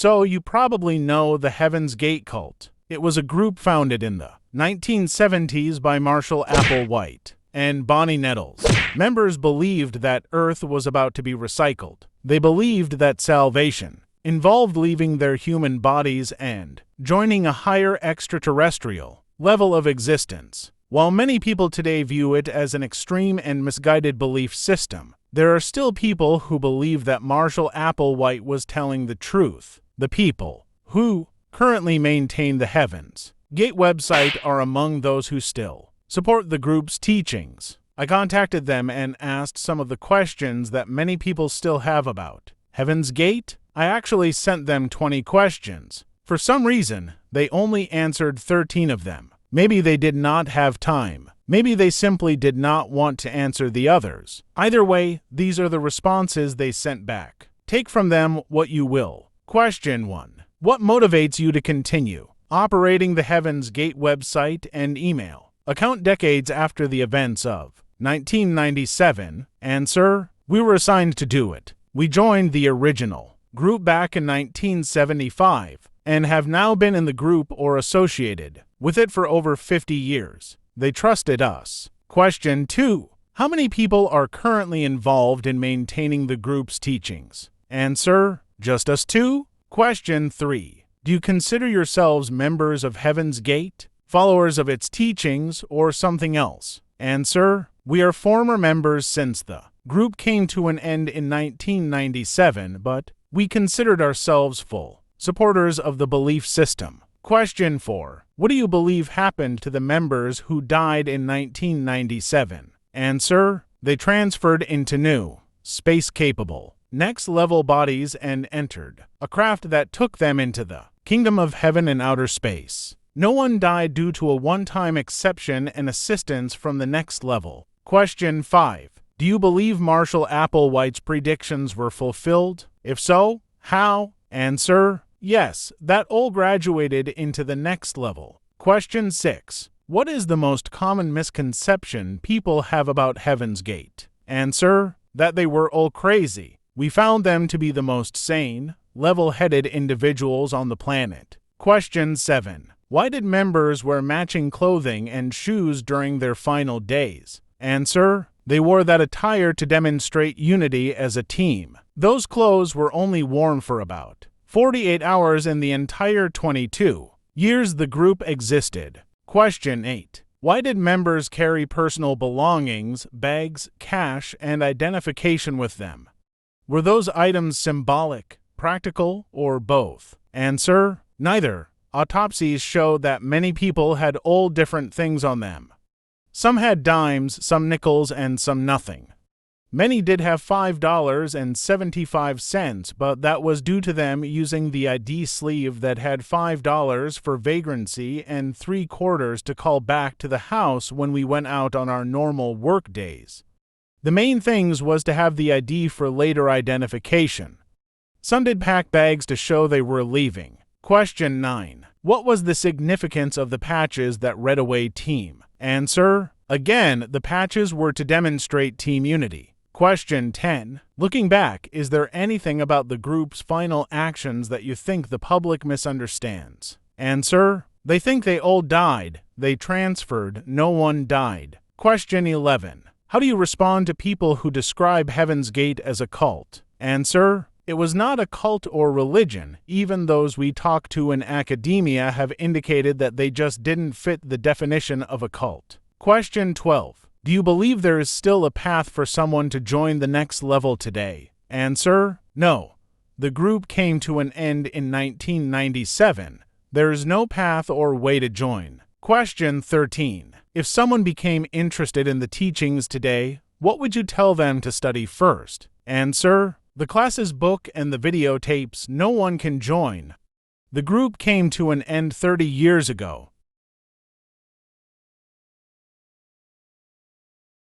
so you probably know the Heaven's Gate cult. It was a group founded in the 1970s by Marshall Applewhite and Bonnie Nettles. Members believed that Earth was about to be recycled. They believed that salvation involved leaving their human bodies and joining a higher extraterrestrial level of existence. While many people today view it as an extreme and misguided belief system, there are still people who believe that Marshall Applewhite was telling the truth. The people who currently maintain the Heaven's Gate website are among those who still support the group's teachings. I contacted them and asked some of the questions that many people still have about Heaven's Gate. I actually sent them 20 questions. For some reason, they only answered 13 of them. Maybe they did not have time. Maybe they simply did not want to answer the others. Either way, these are the responses they sent back. Take from them what you will. Question 1. What motivates you to continue operating the Heaven's Gate website and email account decades after the events of 1997? Answer: we were assigned to do it. We joined the original group back in 1975 and have now been in the group or associated with it for over 50 years. They trusted us. Question 2. How many people are currently involved in maintaining the group's teachings? Answer: just us 2. Question 3. Do you consider yourselves members of Heaven's Gate, followers of its teachings, or something else? Answer: we are former members since the group came to an end in 1997, but we considered ourselves full supporters of the belief system. Question 4. What do you believe happened to the members who died in 1997? Answer: they transferred into new, space-capable, next-level bodies and entered a craft that took them into the kingdom of heaven and outer space. No one died due to a one-time exception and assistance from the next level. Question 5. Do you believe Marshall Applewhite's predictions were fulfilled? If so, how? Answer: yes, that all graduated into the next level. Question 6. What is the most common misconception people have about Heaven's Gate? Answer: that they were all crazy. We found them to be the most sane, level-headed individuals on the planet. Question 7. Why did members wear matching clothing and shoes during their final days? Answer: they wore that attire to demonstrate unity as a team. Those clothes were only worn for about 48 hours in the entire 22 years the group existed. Question 8. Why did members carry personal belongings, bags, cash, and identification with them? Were those items symbolic, practical, or both? Answer: neither. Autopsies show that many people had all different things on them. Some had dimes, some nickels, and some nothing. Many did have $5.75, but that was due to them using the ID sleeve that had $5 for vagrancy and 3/4 to call back to the house when we went out on our normal work days. The main things was to have the ID for later identification. Some did pack bags to show they were leaving. Question 9. What was the significance of the patches that read away team? Answer: again, the patches were to demonstrate team unity. Question 10. Looking back, is there anything about the group's final actions that you think the public misunderstands? Answer: they think they all died. They transferred. No one died. Question 11. How do you respond to people who describe Heaven's Gate as a cult? Answer: it was not a cult or religion. Even those we talk to in academia have indicated that they just didn't fit the definition of a cult. Question 12. Do you believe there is still a path for someone to join the next level today? Answer: no. The group came to an end in 1997. There is no path or way to join. Question 13. If someone became interested in the teachings today, what would you tell them to study first? Answer: the class's book and the videotapes. No one can join. The group came to an end 30 years ago.